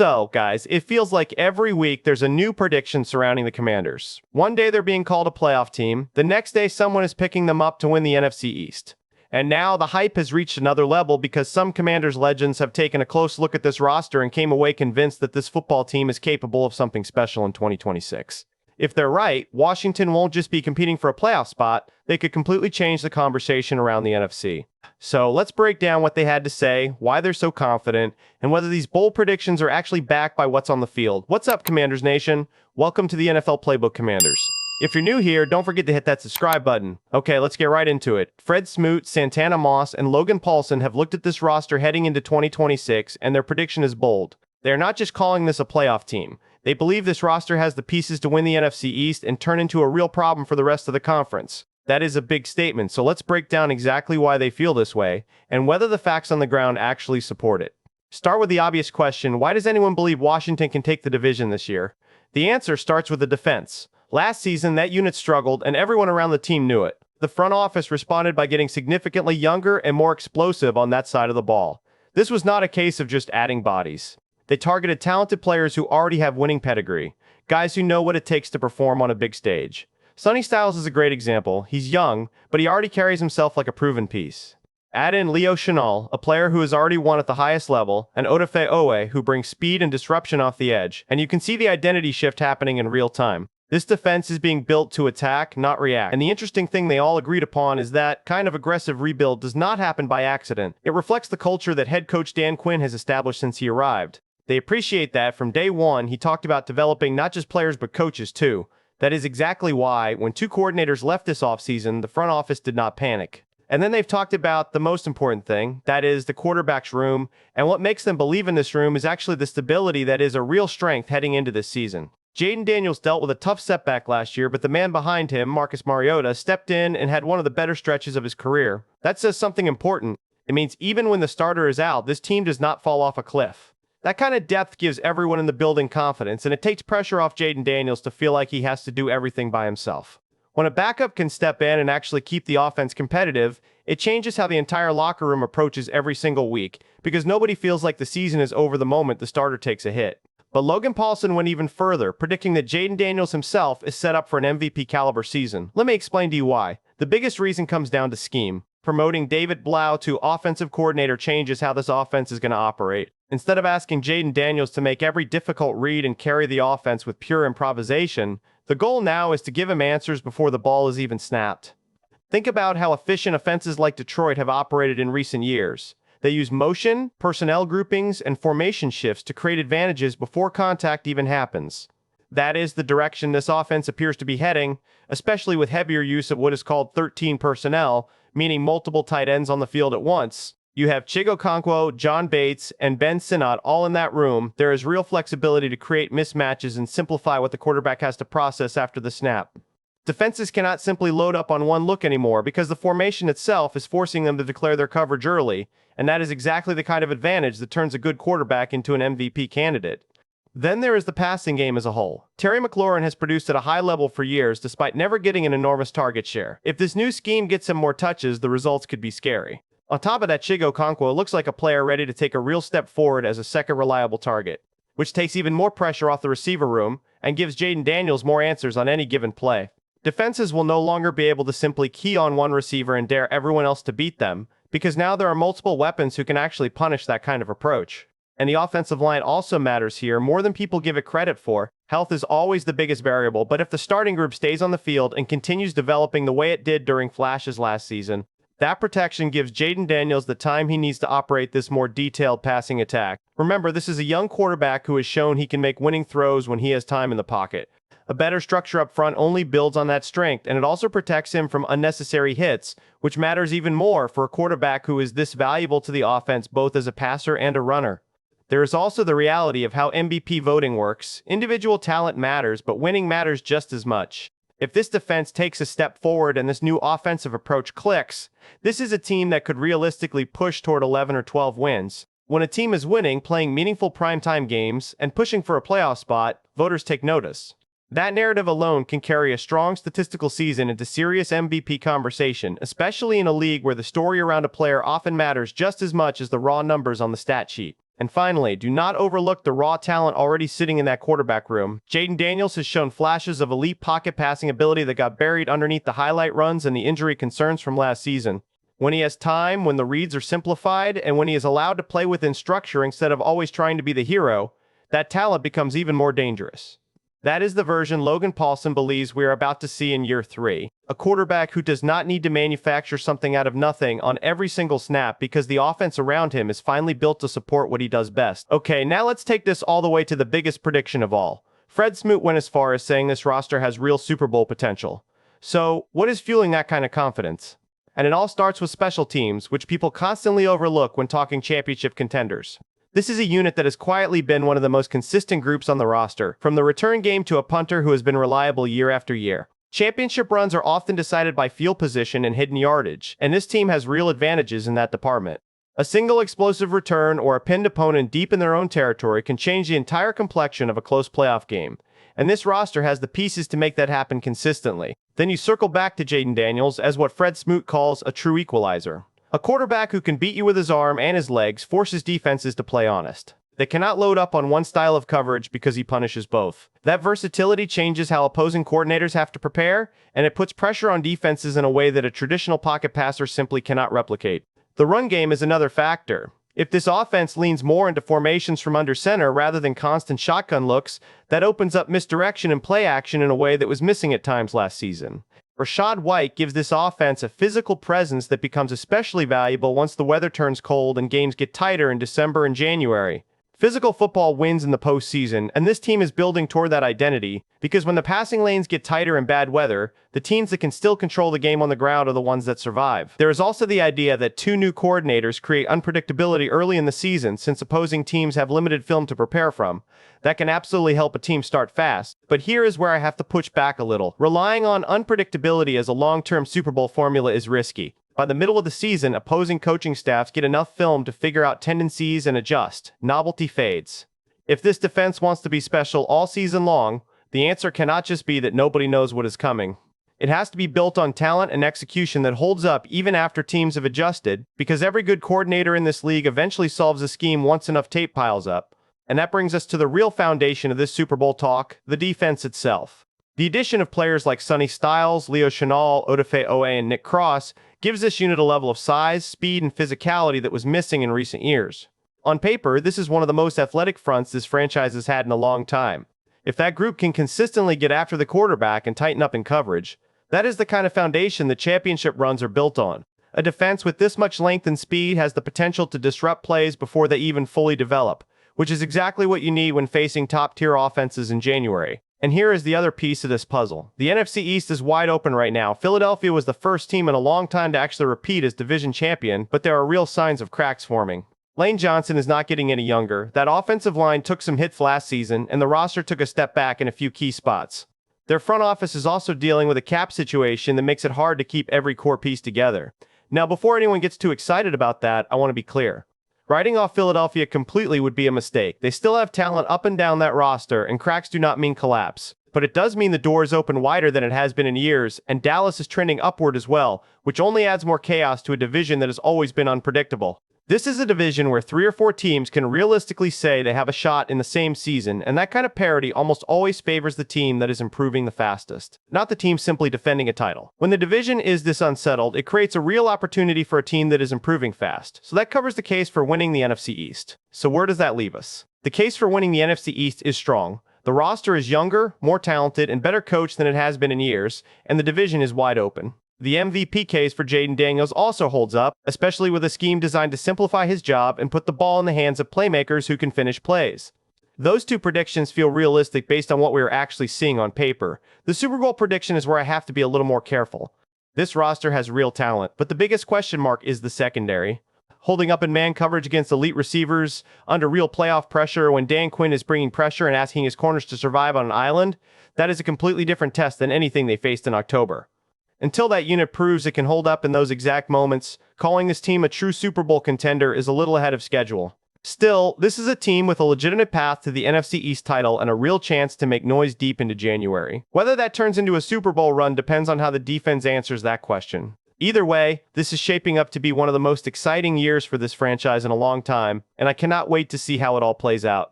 So, guys, it feels like every week there's a new prediction surrounding the Commanders. One day they're being called a playoff team, the next day someone is picking them up to win the NFC East. And now the hype has reached another level because some Commanders legends have taken a close look at this roster and came away convinced that this football team is capable of something special in 2026. If they're right, Washington won't just be competing for a playoff spot, they could completely change the conversation around the NFC. So let's break down what they had to say, why they're so confident, and whether these bold predictions are actually backed by what's on the field. What's up, Commanders Nation? Welcome to the NFL Playbook, Commanders. If you're new here, don't forget to hit that subscribe button. Okay, let's get right into it. Fred Smoot, Santana Moss, and Logan Paulsen have looked at this roster heading into 2026, and their prediction is bold. They're not just calling this a playoff team. They believe this roster has the pieces to win the NFC East and turn into a real problem for the rest of the conference. That is a big statement, so let's break down exactly why they feel this way, and whether the facts on the ground actually support it. Start with the obvious question, why does anyone believe Washington can take the division this year? The answer starts with the defense. Last season, that unit struggled, and everyone around the team knew it. The front office responded by getting significantly younger and more explosive on that side of the ball. This was not a case of just adding bodies. They targeted talented players who already have winning pedigree, guys who know what it takes to perform on a big stage. Sonny Styles is a great example. He's young, but he already carries himself like a proven piece. Add in Chenal, a player who has already won at the highest level, and Odafe Oweh, who brings speed and disruption off the edge, and you can see the identity shift happening in real time. This defense is being built to attack, not react. And the interesting thing they all agreed upon is that kind of aggressive rebuild does not happen by accident. It reflects the culture that head coach Dan Quinn has established since he arrived. They appreciate that. From day one, he talked about developing not just players but coaches too. That is exactly why, when two coordinators left this offseason, the front office did not panic. And then they've talked about the most important thing, that is the quarterback's room, and what makes them believe in this room is actually the stability that is a real strength heading into this season. Jayden Daniels dealt with a tough setback last year, but the man behind him, Marcus Mariota, stepped in and had one of the better stretches of his career. That says something important. It means even when the starter is out, this team does not fall off a cliff. That kind of depth gives everyone in the building confidence, and it takes pressure off Jayden Daniels to feel like he has to do everything by himself. When a backup can step in and actually keep the offense competitive, it changes how the entire locker room approaches every single week, because nobody feels like the season is over the moment the starter takes a hit. But Logan Paulsen went even further, predicting that Jayden Daniels himself is set up for an MVP caliber season. Let me explain to you why. The biggest reason comes down to scheme. Promoting David Blough to offensive coordinator changes how this offense is going to operate. Instead of asking Jayden Daniels to make every difficult read and carry the offense with pure improvisation, the goal now is to give him answers before the ball is even snapped. Think about how efficient offenses like Detroit have operated in recent years. They use motion, personnel groupings, and formation shifts to create advantages before contact even happens. That is the direction this offense appears to be heading, especially with heavier use of what is called 13 personnel, meaning multiple tight ends on the field at once. You have Chig Okonkwo, John Bates, and Ben Sinnott all in that room. There is real flexibility to create mismatches and simplify what the quarterback has to process after the snap. Defenses cannot simply load up on one look anymore because the formation itself is forcing them to declare their coverage early, and that is exactly the kind of advantage that turns a good quarterback into an MVP candidate. Then there is the passing game as a whole. Terry McLaurin has produced at a high level for years despite never getting an enormous target share. If this new scheme gets him more touches, the results could be scary. On top of that, Chig Okonkwo looks like a player ready to take a real step forward as a second reliable target, which takes even more pressure off the receiver room and gives Jayden Daniels more answers on any given play. Defenses will no longer be able to simply key on one receiver and dare everyone else to beat them, because now there are multiple weapons who can actually punish that kind of approach. And the offensive line also matters here more than people give it credit for. Health is always the biggest variable, but if the starting group stays on the field and continues developing the way it did during flashes last season, that protection gives Jayden Daniels the time he needs to operate this more detailed passing attack. Remember, this is a young quarterback who has shown he can make winning throws when he has time in the pocket. A better structure up front only builds on that strength, and it also protects him from unnecessary hits, which matters even more for a quarterback who is this valuable to the offense both as a passer and a runner. There is also the reality of how MVP voting works. Individual talent matters, but winning matters just as much. If this defense takes a step forward and this new offensive approach clicks, this is a team that could realistically push toward 11 or 12 wins. When a team is winning, playing meaningful primetime games, and pushing for a playoff spot, voters take notice. That narrative alone can carry a strong statistical season into serious MVP conversation, especially in a league where the story around a player often matters just as much as the raw numbers on the stat sheet. And finally, do not overlook the raw talent already sitting in that quarterback room. Jayden Daniels has shown flashes of elite pocket passing ability that got buried underneath the highlight runs and the injury concerns from last season. When he has time, when the reads are simplified, and when he is allowed to play within structure instead of always trying to be the hero, that talent becomes even more dangerous. That is the version Logan Paulsen believes we are about to see in year 3. A quarterback who does not need to manufacture something out of nothing on every single snap because the offense around him is finally built to support what he does best. Okay, now let's take this all the way to the biggest prediction of all. Fred Smoot went as far as saying this roster has real Super Bowl potential. So, what is fueling that kind of confidence? And it all starts with special teams, which people constantly overlook when talking championship contenders. This is a unit that has quietly been one of the most consistent groups on the roster, from the return game to a punter who has been reliable year after year. Championship runs are often decided by field position and hidden yardage, and this team has real advantages in that department. A single explosive return or a pinned opponent deep in their own territory can change the entire complexion of a close playoff game, and this roster has the pieces to make that happen consistently. Then you circle back to Jayden Daniels as what Fred Smoot calls a true equalizer. A quarterback who can beat you with his arm and his legs forces defenses to play honest. They cannot load up on one style of coverage because he punishes both. That versatility changes how opposing coordinators have to prepare, and it puts pressure on defenses in a way that a traditional pocket passer simply cannot replicate. The run game is another factor. If this offense leans more into formations from under center rather than constant shotgun looks, that opens up misdirection and play action in a way that was missing at times last season. Rashad White gives this offense a physical presence that becomes especially valuable once the weather turns cold and games get tighter in December and January. Physical football wins in the postseason, and this team is building toward that identity, because when the passing lanes get tighter in bad weather, the teams that can still control the game on the ground are the ones that survive. There is also the idea that 2 new coordinators create unpredictability early in the season, since opposing teams have limited film to prepare from. That can absolutely help a team start fast, but here is where I have to push back a little. Relying on unpredictability as a long-term Super Bowl formula is risky. By the middle of the season, opposing coaching staffs get enough film to figure out tendencies and adjust. Novelty fades. If this defense wants to be special all season long, the answer cannot just be that nobody knows what is coming. It has to be built on talent and execution that holds up even after teams have adjusted, because every good coordinator in this league eventually solves a scheme once enough tape piles up. And that brings us to the real foundation of this Super Bowl talk, the defense itself. The addition of players like Sonny Styles, Leo Chenal, Odafe Oweh, and Nick Cross gives this unit a level of size, speed, and physicality that was missing in recent years. On paper, this is one of the most athletic fronts this franchise has had in a long time. If that group can consistently get after the quarterback and tighten up in coverage, that is the kind of foundation that championship runs are built on. A defense with this much length and speed has the potential to disrupt plays before they even fully develop, which is exactly what you need when facing top-tier offenses in January. And here is the other piece of this puzzle. The NFC East is wide open right now. Philadelphia was the first team in a long time to actually repeat as division champion, but there are real signs of cracks forming. Lane Johnson is not getting any younger. That offensive line took some hits last season, and the roster took a step back in a few key spots. Their front office is also dealing with a cap situation that makes it hard to keep every core piece together. Now, before anyone gets too excited about that, I want to be clear. Writing off Philadelphia completely would be a mistake. They still have talent up and down that roster, and cracks do not mean collapse. But it does mean the door is open wider than it has been in years, and Dallas is trending upward as well, which only adds more chaos to a division that has always been unpredictable. This is a division where 3 or 4 teams can realistically say they have a shot in the same season, and that kind of parity almost always favors the team that is improving the fastest, not the team simply defending a title. When the division is this unsettled, it creates a real opportunity for a team that is improving fast. So that covers the case for winning the NFC East. So where does that leave us? The case for winning the NFC East is strong. The roster is younger, more talented, and better coached than it has been in years, and the division is wide open. The MVP case for Jayden Daniels also holds up, especially with a scheme designed to simplify his job and put the ball in the hands of playmakers who can finish plays. Those 2 predictions feel realistic based on what we are actually seeing on paper. The Super Bowl prediction is where I have to be a little more careful. This roster has real talent, but the biggest question mark is the secondary. Holding up in man coverage against elite receivers, under real playoff pressure when Dan Quinn is bringing pressure and asking his corners to survive on an island, that is a completely different test than anything they faced in October. Until that unit proves it can hold up in those exact moments, calling this team a true Super Bowl contender is a little ahead of schedule. Still, this is a team with a legitimate path to the NFC East title and a real chance to make noise deep into January. Whether that turns into a Super Bowl run depends on how the defense answers that question. Either way, this is shaping up to be one of the most exciting years for this franchise in a long time, and I cannot wait to see how it all plays out.